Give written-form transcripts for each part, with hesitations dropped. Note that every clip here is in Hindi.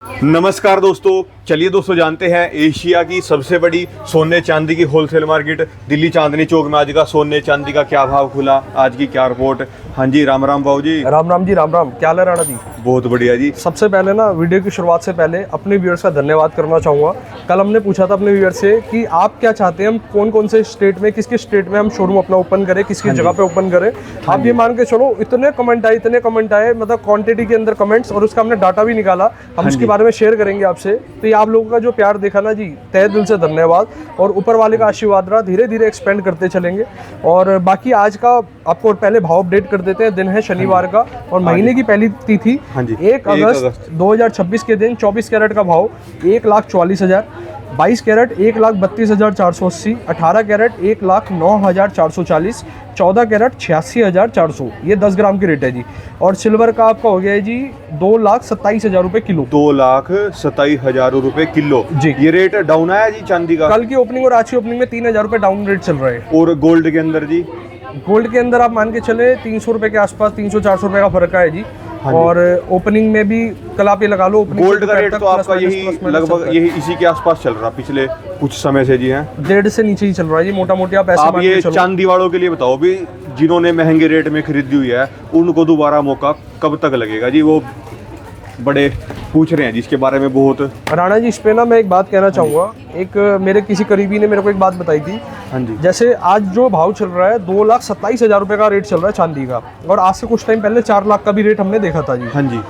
नमस्कार दोस्तों, चलिए दोस्तों जानते हैं एशिया की सबसे बड़ी सोने चांदी की होलसेल मार्केट दिल्ली चांदनी चौक में आज का सोने चांदी का क्या भाव खुला, आज की क्या रिपोर्ट। हाँ जी, राम राम बाबू जी। राम राम जी, राम राम। क्या हाल है राणा जी? बहुत बढ़िया जी। सबसे पहले ना वीडियो की शुरुआत से पहले अपने व्यूअर्स का धन्यवाद करना चाहूँगा। कल हमने पूछा था अपने व्यूअर्स से कि आप क्या चाहते हैं, हम कौन कौन से स्टेट में, किस स्टेट में हम शोरूम अपना ओपन करें, किसकी जगह पे ओपन करें। आप ये मान के चलो इतने कमेंट आए, मतलब क्वांटिटी के अंदर कमेंट्स, और उसका हमने डाटा भी निकाला, हम उसके बारे में शेयर करेंगे आपसे। तो ये आप लोगों का जो प्यार देखा ना जी, तहे दिल से धन्यवाद। और ऊपर वाले का आशीर्वाद रहा, धीरे धीरे एक्सपेंड करते चलेंगे। और बाकी आज का आपको पहले भाव अपडेट कर देते हैं। दिन है शनिवार का और महीने की पहली तिथि 1 अगस्त 2026 के दिन 24 कैरेट का भाव 1,44,000, 22 कैरेट 1,32,480, 18 कैरेट 1,09,440, 14 कैरेट 86,400। ये 10 ग्राम की रेट है जी। और सिल्वर का आपका हो गया है जी 2,27,000 रुपये किलो। 2,27,000 रुपये किलो जी। ये रेट डाउन आया जी चांदी का। कल की ओपनिंग और आज की ओपनिंग में 3,000 रुपये डाउन रेट चल रहा है। और गोल्ड के अंदर जी, गोल्ड के अंदर आप मान के चले 300 रुपये के आसपास, 300-400 रुपये का फर्क है जी। और ओपनिंग में भी कल आप ये लगा लो, गोल्ड का रेट तो आपका यही लगभग यही इसी के आसपास चल रहा पिछले कुछ समय से जी। हैं 1.5 से नीचे ही चल रहा है जी, मोटा मोटी आप ऐसे मान ये के चलो। चांदी वालों के लिए बताओ भी, जिन्होंने महंगे रेट में खरीदी हुई है उनको दोबारा मौका कब तक लगेगा जी? वो बड़े पूछ रहे हैं जिसके बारे में बहुत। राणा जी, इस पे ना मैं एक बात कहना चाहूँगा। एक मेरे किसी करीबी ने मेरे को एक बात बताई थी। हाँ जी। जैसे आज जो भाव चल रहा है 2,27,000 रुपये का रेट चल रहा है चांदी का, और आज से कुछ टाइम पहले 4 लाख का भी रेट हमने देखा था जी। हाँ जी।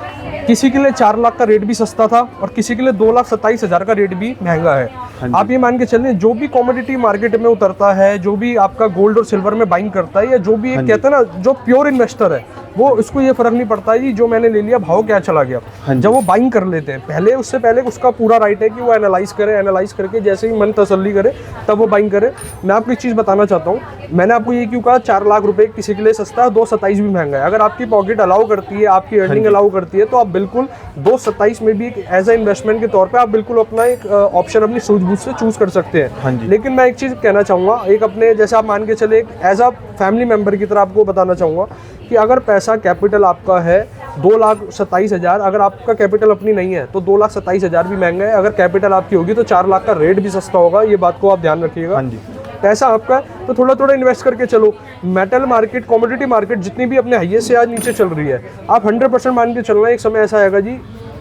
किसी के लिए 4 लाख का रेट भी सस्ता था और किसी के लिए 2,27,000 का रेट भी महंगा है। आप ये मान के चलें, जो भी कमोडिटी मार्केट में उतरता है, जो भी आपका गोल्ड और सिल्वर में बाइंग करता है, या जो भी एक कहते हैं ना, जो प्योर इन्वेस्टर है, वो उसको ये फर्क नहीं पड़ता है जी जो मैंने ले लिया भाव क्या चला गया। जब वो बाइंग कर लेते हैं पहले, उससे पहले उसका पूरा राइट है कि वो एनालाइज करे, एनालाइज करके जैसे ही मन तसल्ली करे तब वो बाइंग करे। मैं आपको एक चीज़ बताना चाहता हूँ, मैंने आपको ये क्यों कहा 4 लाख रुपए किसी के लिए सस्ता है, 2,27 भी महंगा है। अगर आपकी पॉकेट अलाउ करती है, आपकी अर्निंग अलाउ करती है, तो आप बिल्कुल 2,27 में भी एक एज ए इन्वेस्टमेंट के तौर पे आप बिल्कुल अपना एक ऑप्शन अपनी सूझबूझ से चूज कर सकते हैं। लेकिन मैं एक चीज़ कहना चाहूँगा, एक अपने जैसे आप मान के चले, एक एज अ फैमिली मेंबर की तरह आपको बताना चाहूँगा कि अगर पैसा कैपिटल आपका है 2,27,000, अगर आपका कैपिटल अपनी नहीं है तो 2,27,000 भी महंगा है। अगर कैपिटल आपकी होगी तो 4 लाख का रेट भी सस्ता होगा, ये बात को आप ध्यान रखिएगा। पैसा आपका है तो थोड़ा थोड़ा इन्वेस्ट करके चलो। मेटल मार्केट, कमोडिटी मार्केट जितनी भी अपने हाईएस्ट से आज नीचे चल रही है, आप 100% मान के चलना, एक समय ऐसा आएगा जी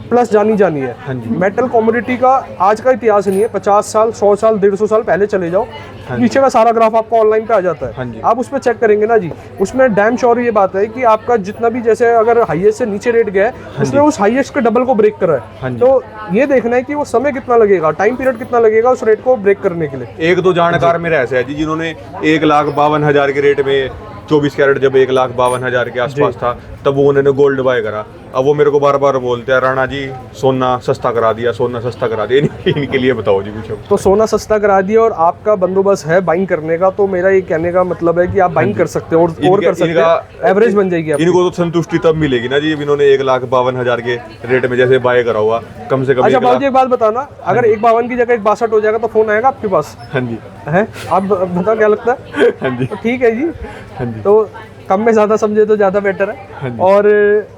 प्लस जानी है। मेटल कमोडिटी का आज का इतिहास नहीं है, 50 साल 100 साल 150 साल पहले चले जाओ, नीचे का सारा ग्राफ आपको ऑनलाइन पे आ जाता है। आप उस पर चेक करेंगे ना जी, उसमें डैम श्योर ये बात है कि आपका जितना भी, जैसे अगर हाईएस्ट से नीचे रेट गया है, उसने उस हाईएस्ट के डबल को ब्रेक करा है। तो ये देखना है कि वो समय कितना लगेगा, टाइम पीरियड कितना लगेगा उस रेट को ब्रेक करने के लिए। एक दो जानकार मेरे ऐसे है जी जिन्होंने 1,52,000 के रेट में 24 कैरेट जब 1,52,000 के आसपास था तब वो उन्होंने गोल्ड बाय करा। अब वो मेरे को बार बार बोलते हैं, राणा जी सोना सस्ता करा दिया, सोना सस्ता करा दिया। इनके लिए बताओ जी कुछ। तो सोना सस्ता करा दिया और आपका बंदोबस्त है बाइंग करने का, तो मेरा ये कहने का मतलब है कि आप बाइंग कर सकते हो और कर सकते हैं, एवरेज बन जाएगी आपकी। इनको तो संतुष्टि तब मिलेगी ना जी इन्होंने 1,52,000 के रेट में जैसे बाय करा हुआ, कम से कम। अच्छा बाबू जी, एक बात बताना, अगर 1,52 की जगह 1,62 हो जाएगा तो फोन आएगा आपके पास? हाँ जी। है, आप बताओ क्या लगता है? हाँ जी। तो ठीक है जी। हाँ जी। तो कम में ज़्यादा समझे तो ज़्यादा बेटर है। और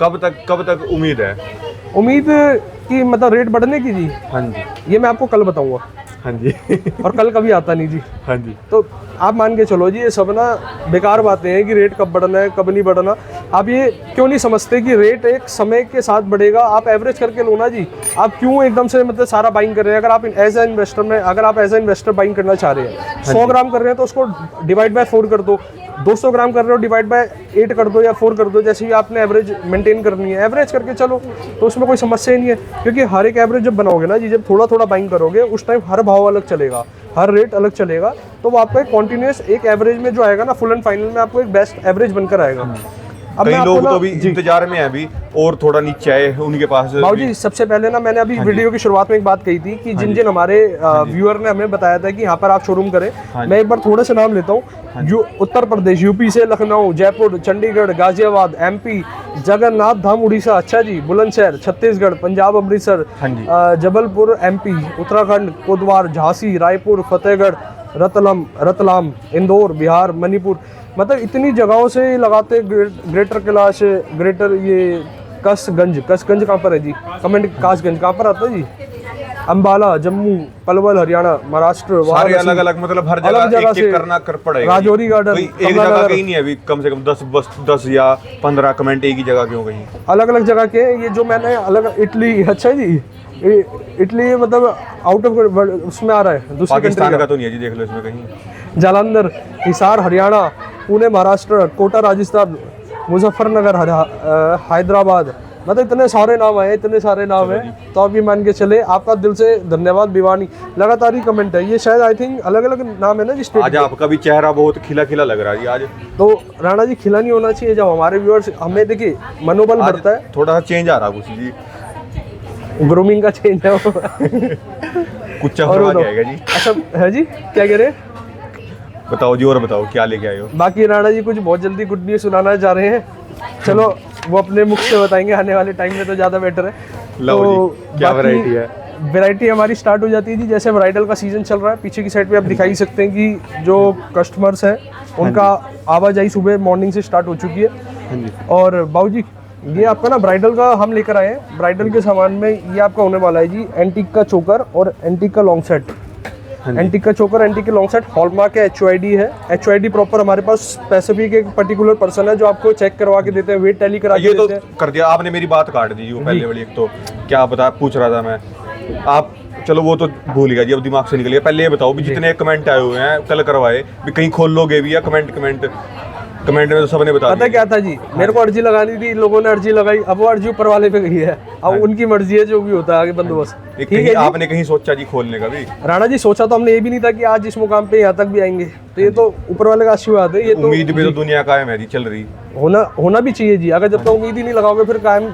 कब तक उम्मीद है? उम्मीद कि मतलब रेट बढ़ने की जी? हाँ जी। ये मैं आपको कल बताऊंगा। हाँ जी। और कल कभी आता नहीं जी। हाँ जी। तो आप मान के चलो जी, ये सब ना बेकार बातें हैं कि रेट कब बढ़ना है कब नहीं बढ़ना। आप ये क्यों नहीं समझते कि रेट एक समय के साथ बढ़ेगा? आप एवरेज करके लो ना जी। आप क्यों एकदम से मतलब सारा बाइंग कर रहे हैं? अगर आप एज ए इन्वेस्टर में, अगर आप एज ए इन्वेस्टर बाइंग करना चाह रहे हैं, 100 ग्राम कर रहे हैं तो उसको डिवाइड बाय 4 कर दो, 200 ग्राम कर रहे हो डिवाइड बाय 8 कर दो या 4 कर दो, जैसे ही आपने एवरेज मेंटेन करनी है, एवरेज करके चलो तो उसमें कोई समस्या ही नहीं है। क्योंकि हर एक एवरेज जब बनाओगे ना जी, जब थोड़ा थोड़ा बाइंग करोगे, उस टाइम हर भाव अलग चलेगा, हर रेट अलग चलेगा, तो वो आपका एक कॉन्टिन्यूस एक एवरेज में जो आएगा ना, फुल एंड फाइनल में आपको एक बेस्ट एवरेज बनकर आएगा। अब कई लोग तो अभी इंतजार में हैं अभी और थोड़ा नीचे आए उनके पास। बाबू जी, सबसे पहले ना मैंने अभी वीडियो की शुरुआत में एक बात कही थी कि जिन हमारे व्यूअर ने हमें बताया था कि यहाँ पर आप शोरूम करें, मैं एक बार थोड़े से नाम लेता हूँ। जो उत्तर प्रदेश, यूपी से लखनऊ, जयपुर, चंडीगढ़, गाजियाबाद, एमपी, जगन्नाथ धाम उड़ीसा, अच्छा जी, बुलंदशहर छत्तीसगढ़, पंजाब अमृतसर, जबलपुर एमपी, उत्तराखंड कोटद्वार, झांसी, रायपुर, फतेहगढ़, रतलाम, इंदौर बिहार, मणिपुर, मतलब इतनी जगहों से लगाते, ग्रेटर कैलाश, ग्रेटर ये कसगंज कहाँ पर है जी? कमेंट, कासगंज कहाँ पर आता है जी? अंबाला, जम्मू, पलवल, हरियाणा, महाराष्ट्र, सारे अलग अलग, मतलब हर जगह एक करना कर पड़ेगा। राजौरी गार्डन, एक जगह कहीं नहीं है अभी, कम से कम 10 या 15 कमेंट एक ही जगह क्यों कहीं? अलग अलग जगह के। ये जो मैंने अलग, इटली, अच्छा जी, इटली मतलब आउट ऑफ उसमें आ रहा है, दूसरे पाकिस्तान का तो नहीं है जी, देख लो इसमें कहीं। जालंधर, हिसार हरियाणा, पुणे महाराष्ट्र, कोटा राजस्थान, मुजफ्फरनगर हैदराबाद, मतलब इतने सारे नाम आए, इतने सारे नाम है। तो आप ये मान के चले, आपका दिल से धन्यवाद भिवानी। लगातार ही कमेंट है, ये शायद आई थिंक अलग अलग नाम है ना जिस आज आपका भी चेहरा बहुत खिला खिला लग रहा है जी आज। तो राणा जी खिला नहीं होना चाहिए, जब हमारे व्यूअर्स, हमें देखिए मनोबल बढ़ता है। थोड़ा सा चेंज आ रहा कुछ जी, ग्रूमिंग का चेंज है वो। कुछ और जाएगा जी। अच्छा है जी, क्या कह रहे हैं? बताओ जी, और बताओ क्या लेके आए हो? बाकी राणा जी कुछ बहुत जल्दी गुड न्यूज़ सुनाना चाह रहे हैं, चलो वो अपने मुख से बताएंगे आने वाले टाइम में, तो ज़्यादा बेटर है। लो जी, क्या वैरायटी है? वैरायटी हमारी स्टार्ट हो जाती है जी, जैसे ब्राइडल का सीजन चल रहा है। पीछे की साइड पे आप दिखा ही सकते हैं कि जो कस्टमर्स हैं उनका आवाजाही सुबह मॉर्निंग से स्टार्ट हो चुकी है। हाँ जी। और बाबूजी ये आपका ना ब्राइडल का हम लेकर आए हैं। ब्राइडल के सामान में ये आपका होने वाला है जी एंटीक का चोकर और एंटीक का लॉन्ग सेट। एंटीक का चोकर, एंटीक के लॉन्ग सेट, हॉलमार्क है, HOID है। HOID प्रॉपर हमारे पास स्पेसिफिक एक पर्टिकुलर पर्सन है जो आपको चेक करवा के देते हैं, वेट टैली करा के ये तो देते हैं। कर दिया आपने, मेरी बात काट दी वो पहले वाली। एक तो क्या बता पूछ रहा था मैं, आप चलो वो तो भूल गया जी, अब दिमाग से निकल गया। पहले ये बताओ भी जितने कमेंट आए हुए हैं कल करवाए भी, कहीं खोल लोगे भी या कमेंट में तो सबने बता पता क्या था जी, मेरे को अर्जी लगानी थी, लोगों ने अर्जी लगाई, अब वो अर्जी ऊपर वाले पे गई है, अब उनकी मर्जी है, जो भी होता है आगे बंदोबस्त। ठीक है, आपने कहीं सोचा जी खोलने का भी? राणा जी सोचा तो हमने ये भी नहीं था कि आज इस मुकाम पे यहाँ तक भी आएंगे, तो ये तो ऊपर वाले का आशीर्वाद है। ये तो उम्मीद पे तो दुनिया कायम है जी, चल रही होना भी चाहिए जी। अगर जब तक उम्मीद ही नहीं लगाओगे फिर कायम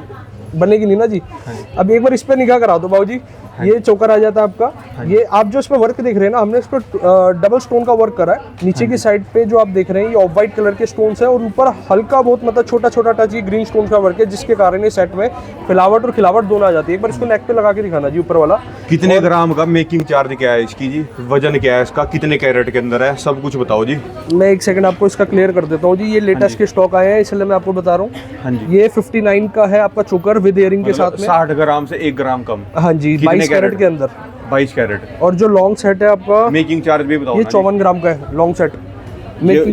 बनेगी नहीं ना जी। अब एक बार इस पे निगाह करा दो बाबूजी, ये चोकर आ जाता है आपका। ये आप जो इस पे वर्क देख रहे हैं ना, हमने इस पे डबल स्टोन का वर्क करा है। नीचे की साइड पे जो आप देख रहे हैं ये ऑफ वाइट कलर के स्टोन्स हैं, और ऊपर हल्का बहुत मतलब छोटा छोटा टच ये ग्रीन स्टोन का वर्क है, जिसके कारण ये सेट में फिलावट और खिलावट दोनों आ जाती है। एक बार इसको नेक पे लगा के दिखाना जी ऊपर वाला। कितने ग्राम का मेकिंग चार्ज क्या है इसकी जी? वजन क्या है इसका? कितने कैरेट के अंदर है? सब कुछ बताओ जी। मैं एक सेकंड आपको इसका क्लियर कर देता हूँ जी। ये लेटेस्ट के स्टॉक आए हैं, इसलिए मैं आपको बता रहा हूँ। हाँ जी। ये 59 का है आपका चोकर विद इयरिंग के साथ में। 60 ग्राम से 1 ग्राम कम। हाँ जी, 22 कैरेट के अंदर। 22 कैरेट। और जो लॉन्ग सेट है आपका, मेकिंग चार्ज भी बताओ। ये 54 ग्राम का है लॉन्ग सेट।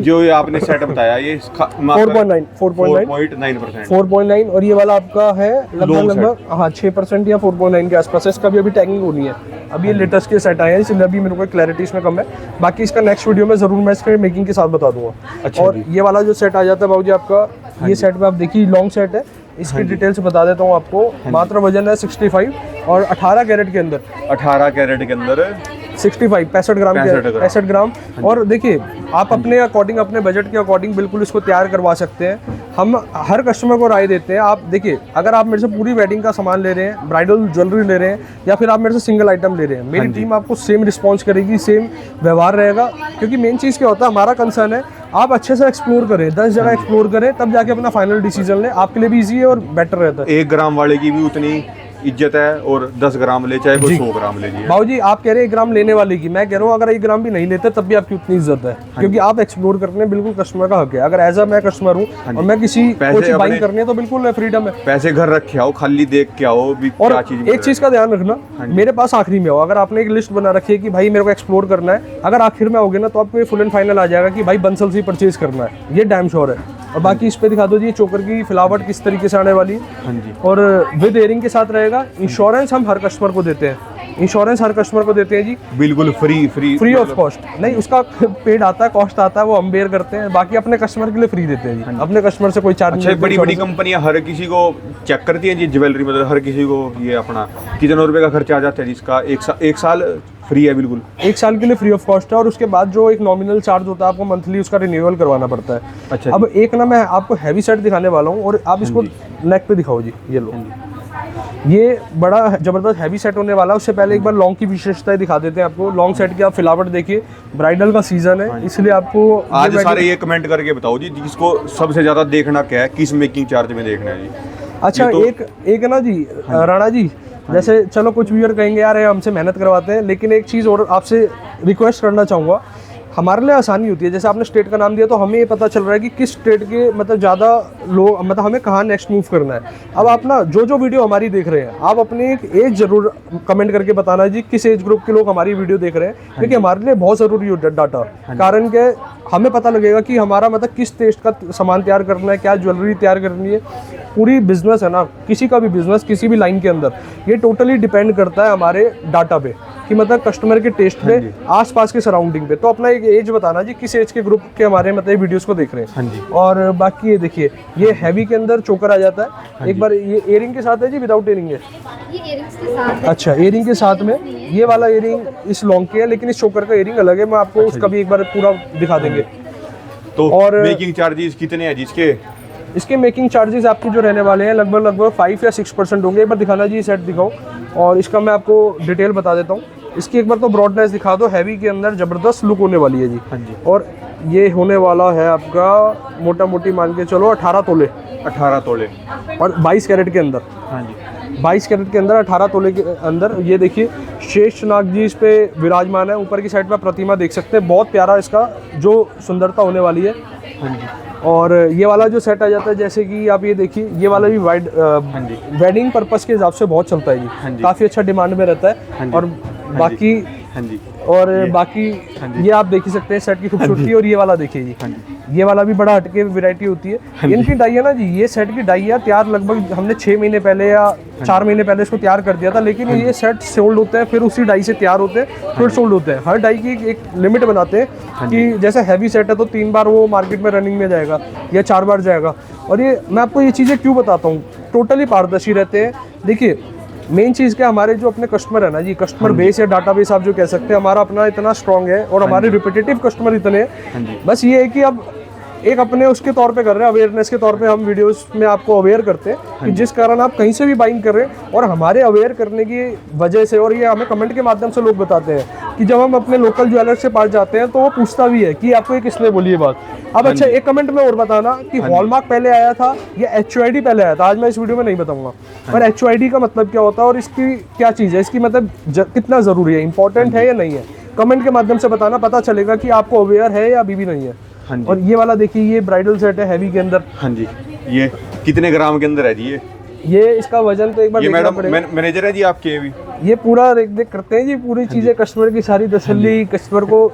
जो आपने सेट बताया ये 4.9 और ये वाला आपका है लगभग हाँ 6% या 4.9 के आसपास है। इसका भी अभी टैगिंग होनी है। अभी ये लेटेस्ट के सेट आए हैं, इसलिए अभी मेरे को क्लैरिटी इसमें कम है। बाकी इसका नेक्स्ट वीडियो में जरूर मैं इसके मेकिंग के साथ बता दूंगा। अच्छा। और ये वाला जो सेट आ जाता है बाबूजी आपका, ये सेट में आप देखिए लॉन्ग सेट है। इसकी डिटेल्स बता देता हूँ आपको। मात्र वजन है 65 और 18 कैरेट के अंदर। 18 कैरेट के अंदर 65 65 ग्राम के 65 ग्राम। और देखिए आप अपने अकॉर्डिंग, अपने बजट के अकॉर्डिंग बिल्कुल इसको तैयार करवा सकते हैं। हम हर कस्टमर को राय देते हैं। आप देखिए, अगर आप मेरे से पूरी वेडिंग का सामान ले रहे हैं, ब्राइडल ज्वेलरी ले रहे हैं, या फिर आप मेरे से सिंगल आइटम ले रहे हैं, मेरी टीम आपको सेम रिस्पॉन्स करेगी, सेम व्यवहार रहेगा। क्योंकि मेन चीज़ क्या होता है, हमारा कंसर्न है आप अच्छे से एक्सप्लोर करें, 10 जगह एक्सप्लोर करें, तब जाके अपना फाइनल डिसीजन लें। आपके लिए भी ईजी है और बेटर रहता है। 1 ग्राम वाले की भी उतनी इज्जत है, और 10 ग्राम ले चाहे कोई 100 ग्राम ले जी। बाबूजी आप कह रहे हैं 1 ग्राम लेने वाले की, मैं कह रहा हूँ अगर 1 ग्राम भी नहीं लेते तब भी आपकी उतनी इज्जत है। क्योंकि आप एक्सप्लोर करने में बिल्कुल कस्टमर का हक है। अगर एज अ मैं कस्टमर हूँ और मैं किसी को चीज बाइंग करनी है तो बिल्कुल फ्रीडम है। पैसे घर रखे आओ, खाली देख के आओ भी। और क्या चीज एक चीज का ध्यान रखना, मेरे पास आखिरी में हो। अगर आपने एक लिस्ट बना रखी है कि भाई मेरे को एक्सप्लोर करना है, अगर आखिर में आओगे ना तो आपको ये फुल एंड फाइनल आ जाएगा कि भाई बंसल से परचेज करना है, ये डैम श्योर है। और बाकी इस पे दिखा दो जी चोकर की फिलावट किस तरीके से आने वाली है। हाँ जी। और विद एयरिंग के साथ रहेगा। इंश्योरेंस हम हर कस्टमर को देते हैं, इंश्योरेंस हर कस्टमर को देते हैं जी, बिल्कुल फ्री ऑफ कॉस्ट। नहीं, उसका पेड आता है, कॉस्ट आता है, वो हम बेयर करते हैं। बाकी अपने कस्टमर के लिए फ्री देते हैं जी, अपने कस्टमर से कोई चार्ज नहीं। बड़ी बड़ी कंपनियां हर किसी को चेक करती हैं जी, ज्वेलरी मतलब हर किसी को ये अपना कितने रुपए का खर्चा आ जाता है जिसका एक साल फ्री है। बिल्कुल 1 साल के लिए फ्री ऑफ कॉस्ट है। और उसके बाद जो एक नॉमिनल चार्ज होता है आपको मंथली, उसका रिन्यूअल करवाना पड़ता है। अच्छा। अब एक ना मैं आपको हैवी सेट दिखाने वाला हूँ, और आप इसको नेक पे दिखाओ जी। ये लो, ये बड़ा जबरदस्त हैवी सेट होने वाला है। उससे पहले एक बार लॉन्ग की विशेषताएं दिखा देते हैं आपको। लॉन्ग सेट की आप फिलावट देखिए, ब्राइडल का सीजन है इसलिए आपको आज सारे ये कमेंट करके बताओ जी जिसको सबसे ज्यादा देखना क्या है, किस मेकिंग चार्ज में देखना है जी। अच्छा एक ना जी राणा जी, जैसे चलो कुछ व्यूअर कहेंगे यार हमसे मेहनत करवाते हैं, लेकिन एक चीज़ और आपसे रिक्वेस्ट करना चाहूँगा हमारे लिए आसानी होती है। जैसे आपने स्टेट का नाम दिया तो हमें ये पता चल रहा है कि किस स्टेट के मतलब ज़्यादा लोग मतलब हमें कहाँ नेक्स्ट मूव करना है। अब आप ना जो वीडियो हमारी देख रहे हैं, आप अपनी एक एज जरूर कमेंट करके बताना जी किस एज ग्रुप के लोग हमारी वीडियो देख रहे हैं, क्योंकि हमारे लिए बहुत ज़रूरी हो डाटा। कारण क्या, हमें पता लगेगा कि हमारा मतलब किस टेस्ट का सामान तैयार करना है, क्या ज्वेलरी तैयार करनी है। पूरी बिजनेस है ना, किसी का भी बिजनेस किसी भी लाइन के अंदर, ये टोटली डिपेंड करता है हमारे डाटा पे कि मतलब कस्टमर के टेस्ट पे, आसपास के सराउंडिंग पे। तो अपना एक एज बताना जी किस एज के ग्रुप के हमारे मतलब वीडियोस को देख रहे हैं। हाँ जी। और बाकी ये देखिए, ये हैवी के अंदर चोकर आ जाता है। एक बार ये इयरिंग के साथ है जी, विदाउट इयरिंग है? ये इयरिंग्स के साथ है। अच्छा, इयरिंग के साथ में ये वाला इयरिंग इस लॉन्ग के है, लेकिन इस चोकर का इयरिंग अलग है। मैं आपको उसका भी एक बार पूरा दिखा देंगे। तो और मेकिंग चार्जेस कितने हैं जिसके? इसके मेकिंग चार्जेस आपके जो रहने वाले हैं लगभग 5 या 6% होंगे। एक बार दिखाना जी, सेट दिखाओ। और इसका मैं आपको डिटेल बता देता हूँ। इसकी एक बार तो ब्रॉडनेस दिखा दो। हैवी के अंदर ज़बरदस्त लुक होने वाली है जी। हाँ जी। और ये होने वाला है आपका मोटा मोटी मान के चलो 18 तोले 18 तोले और 22 कैरेट के अंदर। हाँ जी। 22 कैरेट के अंदर 18 तोले के अंदर। ये देखिए शेषनाग जी इस पे विराजमान है। ऊपर की साइड पर प्रतिमा देख सकते हैं, बहुत प्यारा इसका जो सुंदरता होने वाली है। हाँ जी। और ये वाला जो सेट आ जाता है, जैसे कि आप ये देखिए, ये वाला भी वेडिंग पर्पस के हिसाब से बहुत चलता है जी, काफ़ी अच्छा डिमांड में रहता है। और बाकी हाँ जी। और बाकी ये आप देख ही सकते हैं सेट की खूबसूरती। और ये वाला देखिए जी, ये वाला भी बड़ा हटके वैरायटी होती है। इनकी डाई है ना जी, ये सेट की डाई है तैयार लगभग हमने 6 महीने पहले या 4 महीने पहले इसको तैयार कर दिया था। लेकिन ये सेट सोल्ड होते हैं, फिर उसी डाई से तैयार होते हैं, फिर सोल्ड होते हैं। हर डाई की एक लिमिट बनाते हैं कि जैसे हैवी सेट है तो 3 बार वो मार्केट में रनिंग में जाएगा या 4 बार जाएगा। और ये मैं आपको ये चीज़ें क्यों बताता हूँ, टोटली पारदर्शी रहते हैं। देखिए मेन चीज़ क्या, हमारे जो अपने कस्टमर है ना जी, कस्टमर बेस या डाटा बेस आप जो कह सकते हैं, हमारा अपना इतना स्ट्रांग है और हमारे रिपीटेटिव कस्टमर इतने हैं। बस ये है कि अब एक अपने उसके तौर पे कर रहे हैं, अवेयरनेस के तौर पे हम वीडियोस में आपको अवेयर करते हैं कि जिस कारण आप कहीं से भी बाइंग कर रहे हैं। और हमारे अवेयर करने की वजह से, और ये हमें कमेंट के माध्यम से लोग बताते हैं कि जब हम अपने लोकल ज्वेलर से पास जाते हैं तो वो पूछता भी है कि आपको ये किसने बोली ये बात। अब अच्छा, एक कमेंट में और बताना कि हॉलमार्क पहले आया था या HUID पहले आया था। आज मैं इस वीडियो में नहीं बताऊंगा, पर HUID का मतलब क्या होता है और इसकी क्या चीज़ है, इसकी मतलब कितना ज़रूरी है, इंपॉर्टेंट है या नहीं है, कमेंट के माध्यम से बताना। पता चलेगा कि आपको अवेयर है या अभी भी नहीं है। हाँ जी। और ये वाला देखिए, ये ब्राइडल सेट है हैवी के अंदर। हाँ जी। ये कितने ग्राम के अंदर है जी? ये इसका वजन तो एक बार ये देखना मैडम पड़ेगा। मैनेजर है जी आपके भी? ये पूरा देख करते हैं जी, पूरी चीजें कस्टमर की सारी तसल्ली कस्टमर को।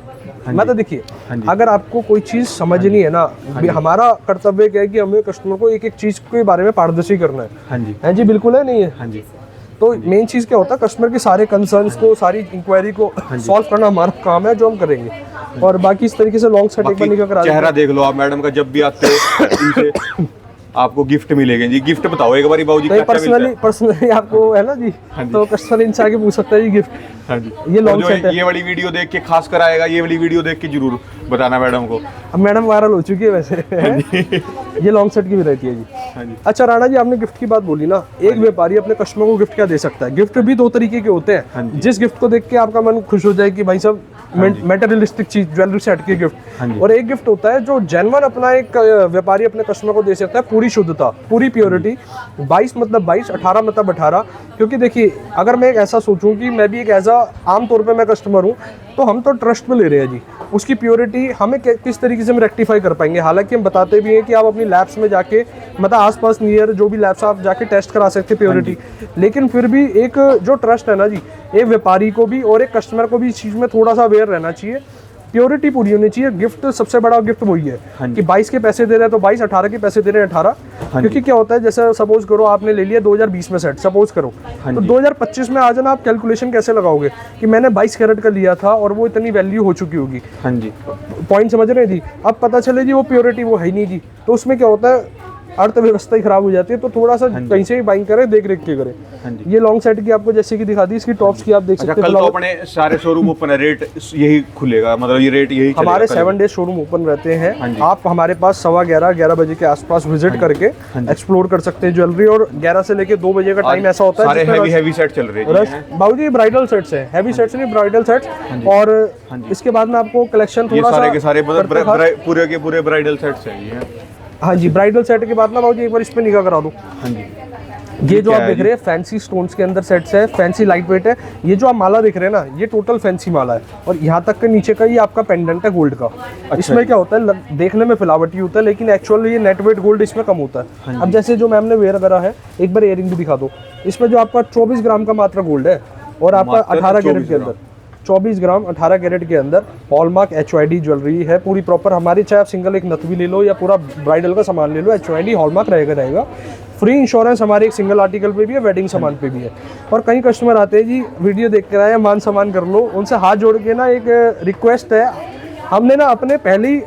मतलब देखिए, अगर आपको कोई चीज़ समझनी है ना, हमारा कर्तव्य क्या है कि हमें कस्टमर को एक एक चीज़ के बारे में पारदर्शी करना है। हाँ जी। है जी, बिल्कुल है, नहीं है? हाँ जी। तो मेन चीज़ क्या होता है, कस्टमर के सारे कंसर्न्स को, सारी इंक्वायरी को सॉल्व करना हमारा काम है, जो हम करेंगे। और बाकी इस तरीके से लॉन्ग सेट एक बार निकल कर चेहरा देख लो आप मैडम का, जब भी आते हो इनसे आपको गिफ्ट मिलेंगे जी। गिफ्ट बताओ एक बार बाबू जी, क्या पर्सनली आपको है ना जी, तो कस्टमर इनसे आके पूछ सकता है जी गिफ्ट। हाँ जी। ये लॉन्ग सेट है। ये वाली वीडियो देख के खास कर आएगा, ये वाली वीडियो देख के जरूर बताना मैडम को। अब मैडम वायरल हो चुकी है वैसे। ये लॉन्ग सेट की वैरायटी है जी। हाँ जी। अच्छा राणा जी, आपने गिफ्ट की बात बोली ना, एक व्यापारी अपने कस्टमर को गिफ्ट क्या दे सकता है? गिफ्ट भी 2 तरीके के होते हैं। जिस गिफ्ट को देख के आपका मन खुश हो जाए कि भाई साहब मेटेरियलिस्टिक चीज, ज्वेलरी सेट के गिफ्ट। और एक गिफ्ट होता है जो जेन्युइन अपना एक व्यापारी अपने कस्टमर को दे सकता है, पूरी शुद्धता, पूरी प्योरिटी। 22 मतलब 22, 18 मतलब 18। क्योंकि देखिए, अगर मैं एक ऐसा सोचूं कि मैं भी एक ऐसा आम तौर पे मैं कस्टमर हूं, तो हम तो ट्रस्ट में ले रहे हैं जी, उसकी प्योरिटी हमें किस तरीके से हम रेक्टिफाई कर पाएंगे। हालांकि हम बताते भी हैं कि आप अपनी लैब्स में जाके, मतलब आसपास नियर जो भी लैब्स आप जाके टेस्ट करा सकते हैं प्योरिटी। लेकिन फिर भी एक जो ट्रस्ट है ना जी, एक व्यापारी को भी और एक कस्टमर को भी इस चीज़ में थोड़ा सा अवेयर रहना चाहिए, प्योरिटी पूरी होनी चाहिए। गिफ्ट सबसे बड़ा गिफ्ट वही है कि 22 के पैसे दे रहे हैं तो 22, 18 के पैसे दे रहे हैं 18। क्योंकि क्या होता है, जैसे सपोज करो आपने ले लिया 2020 में सेट, सपोज करो, तो 2025 में आ जाना, आप कैलकुलेशन कैसे लगाओगे कि मैंने 22 कैरेट का लिया था और वो इतनी वैल्यू हो चुकी होगी। हाँ जी। पॉइंट समझ रहे जी? अब पता चले जी वो प्योरिटी वो है नहीं जी, तो उसमें क्या होता है, अर्थव्यवस्था ही खराब हो जाती है। तो थोड़ा सा कहीं से भी बाइंग करें, देख रेख के करें। ये लॉन्ग सेट की आपको जैसे कि दिखा दी, इसकी टॉप्स की आप देख सकते हैं। कल तो अपने सारे शोरूम ओपन है, रेट यही खुलेगा, मतलब ये रेट यही हमारे 7 डेज शोरूम ओपन रहते हैं। आप हमारे पास 11:15 बजे के आसपास विजिट करके एक्सप्लोर कर सकते हैं ज्वेलरी। और 11 से लेके 2 बजे का टाइम ऐसा होता है। सारे हैवी सेट चल रहे हैं बाबूजी, ब्राइडल सेट्स हैं, हैवी सेट्स नहीं, ब्राइडल सेट्स। और इसके बाद में आपको कलेक्शन थोड़ा सा सारे के सारे पूरे के पूरे ब्राइडल सेट्स हैं ये। हाँ जी, ब्राइडल सेट के बाद ना बाबूजी एक बार इस पे निगाह करा दो। हाँ जी। ये जो क्या आप है देख जी? रहे हैं फैंसी स्टोन्स के अंदर सेट्स है, फैंसी लाइट वेट है। ये जो आप माला देख रहे हैं ना, ये टोटल फैंसी माला है और यहाँ तक के नीचे का ये आपका पेंडेंट है गोल्ड का। इसमें क्या होता है, देखने में फिलावटी होता है लेकिन एक्चुअली ये नेट वेट गोल्ड इसमें कम होता है। अब जैसे जो मैम ने वेयर करा है, एक बार इयरिंग भी दिखा दो। इसमें जो आपका 24 ग्राम का मात्र गोल्ड है और आपका मात्र 18 कैरेट 24 के अंदर 24 ग्राम 18 कैरेट के अंदर हॉलमार्क HYD ज्वेलरी है पूरी प्रॉपर हमारी। चाहे आप सिंगल एक नथ भी ले लो या पूरा ब्राइडल का सामान ले लो, HYD हॉलमार्क रहेगा। फ्री इंश्योरेंस हमारे एक सिंगल आर्टिकल पे भी है, वेडिंग सामान पे भी है। और कई कस्टमर आते हैं जी, वीडियो देख कर आए, मान सम्मान कर लो। उनसे हाथ जोड़ के ना एक रिक्वेस्ट है, हमने ना अपने पहले ही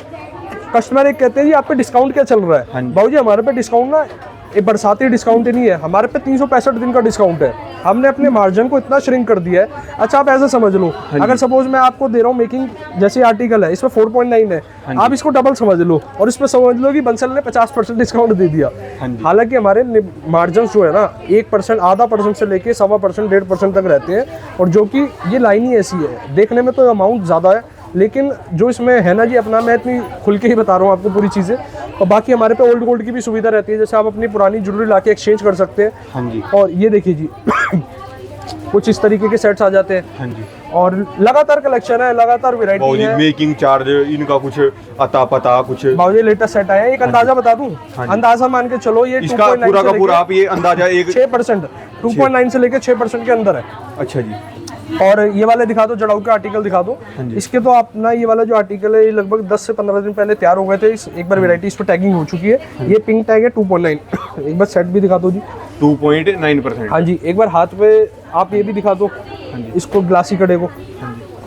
कस्टमर एक कहते हैं जी आप पे डिस्काउंट क्या चल रहा है। बाबू जी हमारे पे डिस्काउंट ना ये बरसाती डिस्काउंट ही नहीं है, हमारे पे 365 दिन का डिस्काउंट है। हमने अपने मार्जिन को इतना श्रिंक कर दिया है। अच्छा आप ऐसा समझ लो, अगर सपोज मैं आपको दे रहा हूँ मेकिंग जैसे आर्टिकल है, इसमें 4.9 है, आप इसको डबल समझ लो और इसमें समझ लो कि बंसल ने 50% डिस्काउंट दे दिया। हालांकि हमारे मार्जिन जो है ना 1%, आधा % से लेके 1.25%, 1.5% तक रहते हैं। और जो कि ये लाइन ही ऐसी है, देखने में तो अमाउंट ज़्यादा है लेकिन जो इसमें है ना जी अपना, मैं इतनी खुल के ही बता रहा हूँ आपको पूरी चीज़ें। और बाकी हमारे पे ओल्ड गोल्ड की भी सुविधा रहती है, जैसे आप अपनी पुरानी ज्वेलरी लाके एक्सचेंज कर सकते हैं। हाँ जी। और ये देखिए जी कुछ इस तरीके के सेट्स आ जाते हैं। हाँ जी। और लगातार कलेक्शन है, लगातार वैरायटी बाबूजी है। मेकिंग चार्ज इनका कुछ अता पता कुछ बाबूजी लेटेस्ट सेट आया है, एक अंदाजा बता दूं, अंदाजा मान के चलो ये इसका 2.9 पूरा से का पूरा लेके आप ये अंदाजा एक 6%, 2.9 से लेके 6% के अंदर है। अच्छा जी। और ये वाले दिखा दो, जड़ाऊ के आर्टिकल दिखा दो। इसके तो अपना ये वाला जो आर्टिकल है ये लगभग 10 से 15 दिन पहले तैयार हो गए थे। एक बार वैरायटी इस पर टैगिंग हो चुकी है। ये पिंक टैग है 2.9। एक बार सेट भी दिखा दो जी। 2.9%। हाँ जी, एक बार हाथ पे आप ये भी दिखा दो इसको, ग्लासी कड़े को।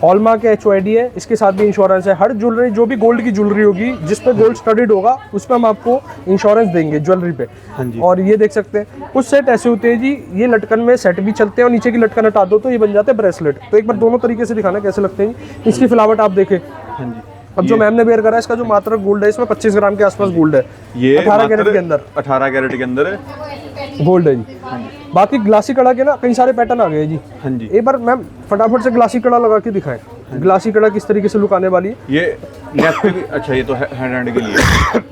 हॉलमार्क के HYD है, इसके साथ भी इंश्योरेंस है। हर ज्वेलरी जो भी गोल्ड की ज्वेलरी होगी जिस पे गोल्ड स्टडीड होगा उस पर हम आपको इंश्योरेंस देंगे ज्वेलरी पे। और ये देख सकते हैं कुछ सेट ऐसे होते हैं जी, ये लटकन में सेट भी चलते हैं और नीचे की लटकन हटा दो तो ये बन जाते हैं ब्रेसलेट। तो एक बार दोनों तरीके से दिखाना कैसे लगते हैं। इसकी फिलावट आप देखें। अब जो मैम ने वेयर करा है, इसका जो मात्र गोल्ड है इसमें 25 ग्राम के आसपास गोल्ड है। ये 18 कैरेट के अंदर 18 कैरेट के अंदर गोल्ड है जी। बाकी ग्लासी कड़ा के ना कई सारे पैटर्न आ गए हैं जी। हाँ जी। एक बार मैम फटाफट से ग्लासी कड़ा लगा के दिखाएं। ग्लासी कड़ा किस तरीके से लुक आने वाली है। ये नेक पे भी अच्छा, ये तो हैंड के लिए।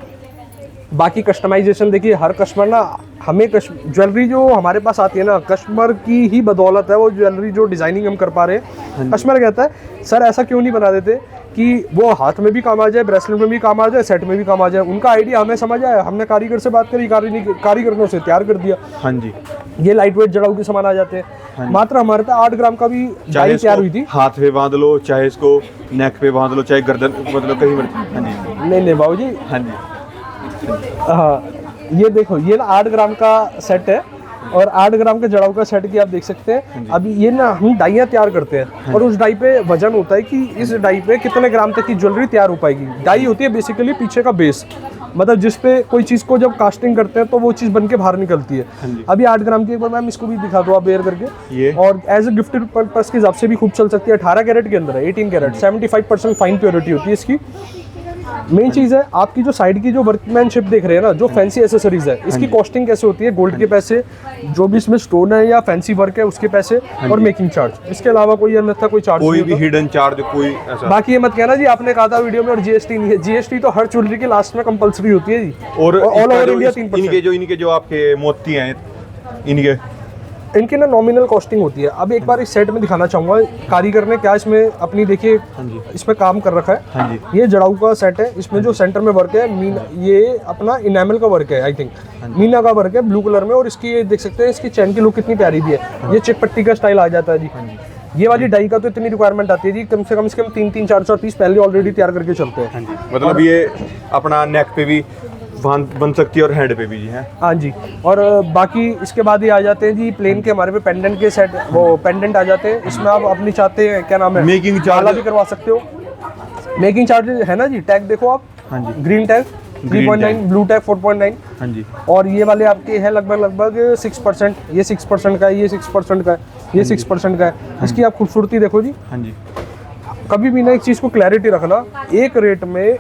बाकी कस्टमाइजेशन देखिए, हर कस्टमर ना हमें ज्वेलरी जो हमारे पास आती है ना, कस्टमर की ही बदौलत है वो ज्वेलरी जो डिजाइनिंग हम कर पा रहे हैं। कस्टमर कहता है सर ऐसा क्यों नहीं बना देते कि वो हाथ में भी काम आ जाए, ब्रेसलेट में भी काम आ जाए, सेट में भी काम आ जाए। उनका आइडिया हमें समझ आया, हमने कारीगर से बात करी, कारीगर ने उसे तैयार कर दिया। हाँ जी। ये लाइट वेट जड़ाऊ के सामान आ जाते हैं। मात्र हमारे पास 8 ग्राम का भी डाई तैयार हुई थी। हाथ पे बांध लो, चाहे इसको नेक पे बांध लो, चाहे गर्दन, मतलब कहीं मर्जी। हाँ जी। नहीं बाबूजी, हाँ जी। हाँ ये देखो, ये ना 8 ग्राम का सेट है और 8 ग्राम के जड़ाऊ का सेट की आप देख सकते हैं। अभी ये ना हम डाइयाँ तैयार करते हैं और उस डाई पे वजन होता है कि इस डाई पे कितने ग्राम तक की ज्वेलरी तैयार हो पाएगी। डाई होती है बेसिकली पीछे का बेस, मतलब जिस पे कोई चीज़ को जब कास्टिंग करते हैं तो वो चीज़ बन के बाहर निकलती है। अभी 8 ग्राम की एक बार मैम इसको भी दिखा दो आप वेयर करके। ये और एज ए गिफ्ट पर्पस के हिसाब से भी खूब चल सकती है। 18 कैरेट के अंदर है, 18 कैरेट, 75% फाइन प्योरिटी होती है इसकी। मेन चीज़ है आपकी जो साइड की जो वर्कमैनशिप देख रहे हैं ना, जो फैंसी एसेसरीज है, इसकी कॉस्टिंग कैसे होती है। गोल्ड के पैसे, जो भी इसमें स्टोन है या फैंसी वर्क है उसके पैसे, और मेकिंग चार्ज। इसके अलावा कोई अन्यथा कोई चार्ज कोई नहीं भी होता। हिडन चार्ज कोई ऐसा। बाकी ये मत कहना जी आपने कहा था वीडियो में और GST नहीं है। GST तो हर ज्वेलरी के लास्ट में कंपलसरी होती है जी। और ऑल ओवर इंडिया 3%। इनके जो आपके मोती हैं, इनकी ना नॉमिनल कॉस्टिंग होती है। अब एक बार इस सेट में दिखाना चाहूँगा कारीगर ने क्या इसमें अपनी देखिए इसमें काम कर रखा है। हाँ जी। ये जड़ाऊ का सेट है, इसमें जो सेंटर में वर्क है मीना, ये अपना इनेमल का वर्क है, आई थिंक मीना का वर्क है ब्लू कलर में। और इसकी ये देख सकते हैं इसकी चैन की लुक कितनी प्यारी भी है। ये चिक पट्टी का स्टाइल आ जाता है जी। ये वाली डाई का तो इतनी रिक्वायरमेंट आती है जी, कम से कम 3-3, 4-4 पीस पहले ऑलरेडी तैयार करके चलते हैं। मतलब ये अपना नेक पे भी बन सकती है और हैंड पे भी जी है। हाँ जी। और बाकी इसके बाद ही आ जाते हैं जी प्लेन के हमारे पे पेंडेंट के सेट, वो पेंडेंट आ जाते हैं। इसमें आप अपनी चाहते हैं क्या नाम है, मेकिंग चार्ज भी करवा सकते हो। मेकिंग चार्ज है ना जी। टैग देखो आप, हाँ जी। Green tag 3.9, blue tag 4.9। हाँ जी। और ये वाले आपके हैं लगभग 6%। ये 6% का है, ये 6% का है, ये 6% का है। इसकी आप खूबसूरती देखो जी। हाँ जी। कभी भी ना एक चीज़ को क्लैरिटी रखना, एक रेट में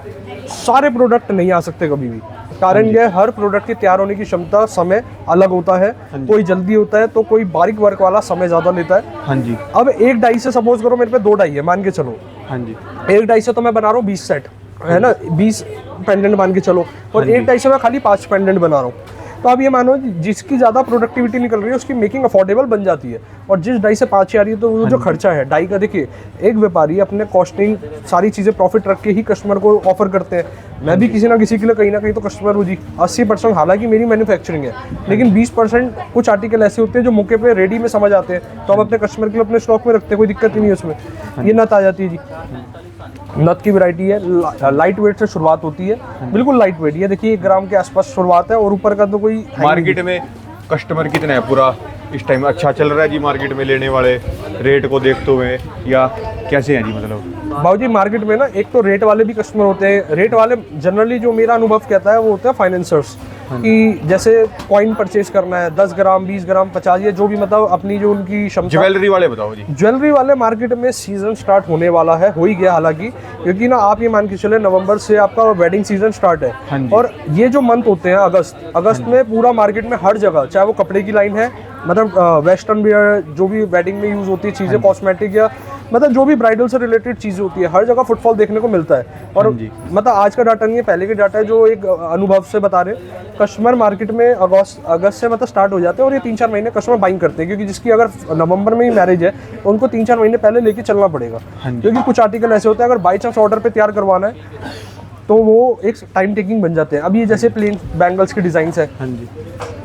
सारे प्रोडक्ट नहीं आ सकते कभी भी। कारण यह हर प्रोडक्ट की तैयार होने की क्षमता, समय अलग होता है। कोई जल्दी होता है तो कोई बारीक वर्क वाला समय ज़्यादा लेता है। हाँ जी। अब एक डाई से सपोज करो मेरे पे 2 डाई है मान के चलो। हाँ जी। एक डाई से तो मैं बना रहा हूँ 20 सेट, है ना, 20 पेंडेंट मान के चलो। और एक डाई से मैं खाली 5 पेंडेंट बना रहा हूँ। तो आप ये मानो जिसकी ज़्यादा प्रोडक्टिविटी निकल रही है उसकी मेकिंग अफोर्डेबल बन जाती है। और जिस डाई से 5 आ रही है तो वो जो खर्चा है डाई का, देखिए एक व्यापारी अपने कॉस्टिंग सारी चीज़ें प्रॉफिट रख के ही कस्टमर को ऑफर करते हैं। मैं भी किसी ना किसी के लिए कहीं ना कहीं तो कस्टमर हूँ जी। 80% हालांकि मेरी मैन्युफैक्चरिंग है, लेकिन 20% कुछ आर्टिकल ऐसे होते हैं जो मौके पे रेडी में समझ आते हैं, तो हम अपने कस्टमर के लिए अपने स्टॉक में रखते हैं, कोई दिक्कत ही नहीं है उसमें। ये नत आ जाती है जी, नत की वैरायटी है, लाइट वेट से शुरुआत होती है, बिल्कुल लाइट वेट। ये देखिए 1 ग्राम के आसपास शुरुआत है और ऊपर का तो कोई मार्केट में कस्टमर कितने हैं पूरा इस टाइम अच्छा चल रहा है जी मार्केट में लेने वाले रेट को देखते हुए, या कैसे हैं जी मतलब? बाबूजी मार्केट में ना एक तो रेट वाले भी कस्टमर होते हैं। रेट वाले जनरली जो मेरा अनुभव कहता है वो होता है फाइनेंसर्स, कि जैसे कॉइन परचेज करना है 10 ग्राम 20 ग्राम 50 या जो भी, मतलब अपनी जो उनकी क्षमता। ज्वेलरी वाले बताओ जी। ज्वेलरी वाले मार्केट में सीजन स्टार्ट होने वाला है, हो ही गया हालांकि, क्योंकि ना आप ये मान के चले नवंबर से आपका वेडिंग सीजन स्टार्ट है। और ये जो मंथ होते हैं अगस्त में पूरा मार्केट में हर जगह, चाहे वो कपड़े की लाइन है, मतलब वेस्टर्न वियर जो भी वेडिंग में यूज होती है चीज़ें, कॉस्मेटिक या मतलब जो भी ब्राइडल से रिलेटेड चीज़ें होती है, हर जगह फुटफॉल देखने को मिलता है। और मतलब आज का डाटा नहीं है, पहले के डाटा है जो एक अनुभव से बता रहे हैं। कस्टमर मार्केट में अगस्त से मतलब स्टार्ट हो जाते हैं और ये 3-4 महीने कस्टमर बाइंग करते हैं, क्योंकि जिसकी अगर नवंबर में ही मैरिज है तो उनको 3-4 महीने पहले लेके चलना पड़ेगा, क्योंकि कुछ आर्टिकल ऐसे होते हैं अगर बाई चांस ऑर्डर पे तैयार करवाना है तो वो एक टाइम टेकिंग बन जाते हैं। अब ये जैसे प्लेन बैंगल्स के डिजाइन है,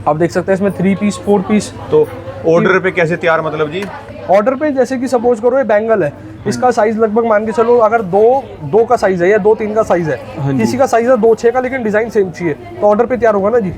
आप देख सकते हैं इसमें 3 पीस 4 पीस। तो ऑर्डर पे कैसे तैयार मतलब जी? ऑर्डर पे जैसे कि सपोज करो ये बैंगल है, इसका साइज लगभग मान के चलो अगर 2 का साइज है या 2-3 का साइज है, किसी का साइज है 2-6 का लेकिन डिजाइन सेम चाहिए, तो ऑर्डर पे तैयार होगा ना जी।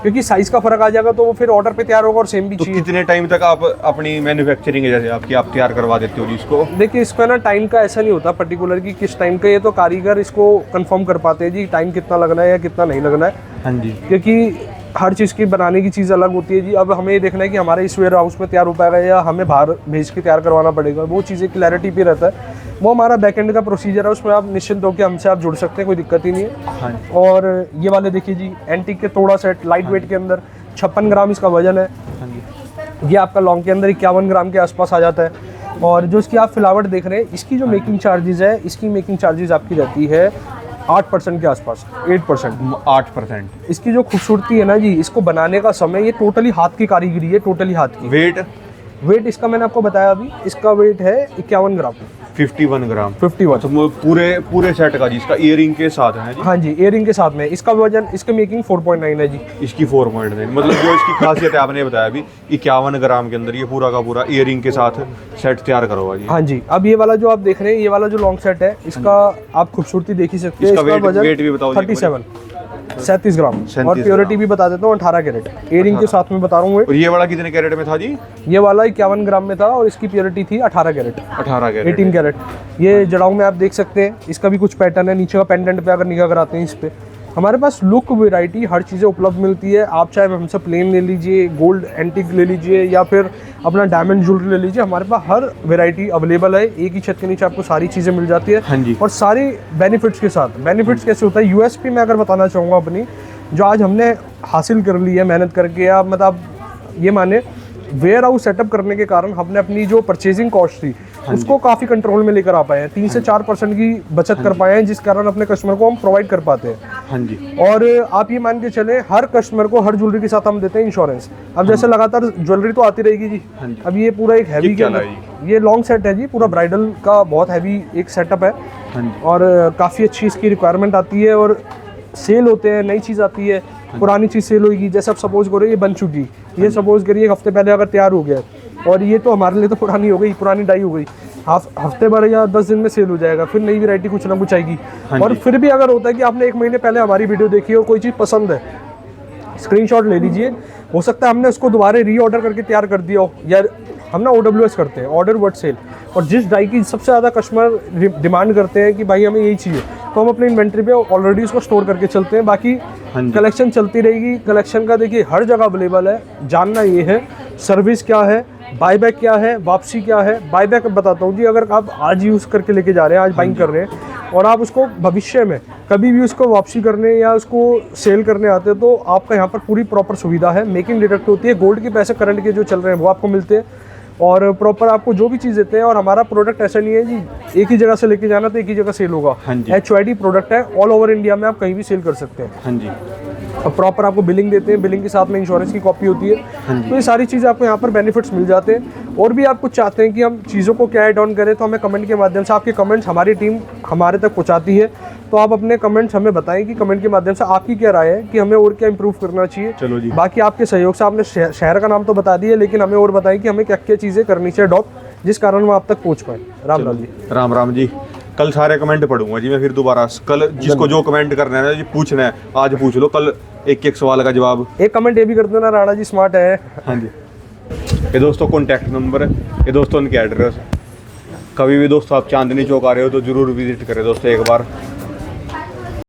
क्योंकि साइज का फर्क आ जाएगा तो वो फिर ऑर्डर पे तैयार होगा और सेम भी तो चाहिए। कितने टाइम तक आप अपनी मैन्युफैक्चरिंग है जैसे आपकी, आप तैयार करवा देते हो जी इसको? देखिए इसका ना टाइम का ऐसा नहीं होता पर्टिकुलर कि किस टाइम का, ये तो कारीगर इसको कंफर्म कर पाते हैं जी टाइम कितना लगना है या कितना नहीं लगना है। हाँ जी, क्योंकि हर चीज़ की बनाने की चीज़ अलग होती है जी। अब हमें ये देखना है कि हमारे इस वेयर हाउस में तैयार हो पाएगा या हमें बाहर भेज के तैयार करवाना पड़ेगा, वो चीज़ें क्लैरिटी पे रहता है। वो हमारा बैकएंड का प्रोसीजर है, उसमें आप निश्चिंत होकर हमसे आप जुड़ सकते हैं, कोई दिक्कत ही नहीं है। हाँ। और ये वाले देखिए जी एंटीक के थोड़ा सेट लाइट वेट के अंदर 56 ग्राम इसका वजन है। हाँ जी, ये आपका लॉन्ग के अंदर 51 ग्राम के आसपास आ जाता है। और जो इसकी आप फिलावट देख रहे हैं, इसकी जो मेकिंग चार्जेस है, इसकी मेकिंग चार्जेस आपकी रहती है 8% के आसपास, 8%। इसकी जो खूबसूरती है ना जी, इसको बनाने का समय ये टोटली हाथ की कारीगरी है, टोटली हाथ की। वेट इसका मैंने आपको बताया अभी, इसका वेट है 51 ग्राम 51 ग्राम। 51। तो पूरे सेट का जी, इसका इयरिंग के साथ है जी? हाँ जी, इयरिंग के साथ में। इसका वजन, इसका मेकिंग 4.9 है जी। इसकी 4.9 मतलब जो इसकी खासियत है आपने बताया अभी 51 ग्राम के अंदर ये पूरा का पूरा इयरिंग के साथ सेट तैयार करो जी। हाँ जी, अब ये वाला जो आप देख रहे हैं, ये वाला जो लॉन्ग सेट है, इसका आप खूबसूरती देख ही सकते हैं। इसका वजन वेट भी बताओ। 37 ग्राम। और प्योरिटी भी बता देता हूँ 18 कैरेट, इयरिंग के साथ में बता रहा हूँ। और ये वाला कितने कैरेट में था जी? ये वाला 51 ग्राम में था और इसकी प्योरिटी थी 18 कैरेट। 18 कैरेट। ये जड़ाऊ में आप देख सकते हैं, इसका भी कुछ पैटर्न है नीचे का पेंडेंट पे, अगर निगाह कराते हैं इस पे। हमारे पास लुक वैरायटी हर चीज़ें उपलब्ध मिलती है। आप चाहे हमसे प्लेन ले लीजिए, गोल्ड एंटिक ले लीजिए, या फिर अपना डायमंड ज्वेलरी ले लीजिए, हमारे पास हर वैरायटी अवेलेबल है। एक ही छत के नीचे आपको सारी चीज़ें मिल जाती है। हाँ जी। और सारी बेनिफिट्स के साथ। बेनिफिट्स कैसे होता है, यूएसपी मैं अगर बताना चाहूँगा अपनी, जो आज हमने हासिल कर ली है मेहनत करके, या मतलब ये माने वेयर हाउस सेटअप करने के कारण हमने अपनी जो परचेजिंग कॉस्ट थी उसको काफ़ी कंट्रोल में लेकर आ पाए हैं। 3 से 4% की बचत कर पाए हैं, जिस कारण अपने कस्टमर को हम प्रोवाइड कर पाते हैं। हाँ जी। और आप ये मान के चले, हर कस्टमर को हर ज्वेलरी के साथ हम देते हैं इंश्योरेंस। अब जैसे लगातार ज्वेलरी तो आती रहेगी जी। अब ये पूरा एक हैवी के अंदर, ये लॉन्ग सेट है जी, पूरा ब्राइडल का बहुत हैवी एक सेटअप है। और काफ़ी अच्छी इसकी रिक्वायरमेंट आती है और सेल होते हैं, नई चीज़ आती है, पुरानी चीज़ सेल होगी। जैसे आप सपोज करो ये बन चुकी, ये सपोज करिए एक हफ्ते पहले अगर तैयार हो गया, और ये तो हमारे लिए तो पुरानी हो गई, पुरानी डाई हो गई, हफ्ते भर या 10 दिन में सेल हो जाएगा, फिर नई वैरायटी कुछ ना कुछ आएगी। और फिर भी अगर होता है कि आपने 1 महीने पहले हमारी वीडियो देखी और कोई चीज़ पसंद है, स्क्रीनशॉट ले लीजिए। हो सकता है हमने उसको दोबारा रीऑर्डर करके तैयार कर दिया हो, या हम ना OWS करते हैं, ऑर्डर वर्ड सेल। और जिस डाई की सबसे ज़्यादा कस्टमर डिमांड करते हैं कि भाई हमें यही चाहिए, तो हम अपने इन्वेंट्री पे ऑलरेडी उसको स्टोर करके चलते हैं। बाकी कलेक्शन चलती रहेगी। कलेक्शन का देखिए हर जगह अवेलेबल है। जानना ये है सर्विस क्या है, बाईबैक क्या है, वापसी क्या है। बाईबैक बताता हूँ जी, अगर आप आज यूज़ करके लेके जा रहे हैं, आज बाइंग कर रहे हैं, और आप उसको भविष्य में कभी भी उसको वापसी करने या उसको सेल करने आते हैं, तो आपका यहाँ पर पूरी प्रॉपर सुविधा है। मेकिंग डिडक्ट होती है, गोल्ड के पैसे करंट के जो चल रहे हैं वो आपको मिलते हैं, और प्रॉपर आपको जो भी चीज़ देते हैं। और हमारा प्रोडक्ट ऐसा नहीं है जी एक ही जगह से लेके जाना तो एक ही जगह सेल होगा। HYD प्रोडक्ट है, ऑल ओवर इंडिया में आप कहीं भी सेल कर सकते हैं। हाँ जी। और प्रॉपर आपको बिलिंग देते हैं, बिलिंग के साथ में इंश्योरेंस की कॉपी होती है। तो ये सारी चीज़ें आपको यहाँ पर बेनिफिट्स मिल जाते हैं। और भी आप कुछ चाहते हैं कि हम चीज़ों को क्या ऐड ऑन करें, तो हमें कमेंट के माध्यम से, आपके कमेंट्स हमारी टीम हमारे तक पहुँचाती है, तो आप अपने कमेंट्स हमें बताएं कि कमेंट के माध्यम से आपकी क्या राय है कि हमें और क्या इंप्रूव करना चाहिए। चलो जी। बाकी आपके सहयोग से आपने शहर का नाम तो बता दिया, लेकिन हमें और बताएं कि हमें क्या क्या चीज़ें करनी चाहिए अडॉप्ट, जिस कारण हम आप तक पहुँच पाए। राम राम जी। राम राम जी। कल सारे कमेंट पढ़ूंगा जी मैं, फिर दोबारा कल जिसको जो कमेंट करना है ना जी, पूछना है आज पूछ लो, कल एक एक सवाल का जवाब। एक कमेंट ये भी कर देना, राणा जी स्मार्ट है। हाँ जी। ये दोस्तों कॉन्टैक्ट नंबर है, ये दोस्तों उनकी एड्रेस। कभी भी दोस्तों आप चांदनी चौक आ रहे हो तो ज़रूर विजिट करें दोस्तों एक बार।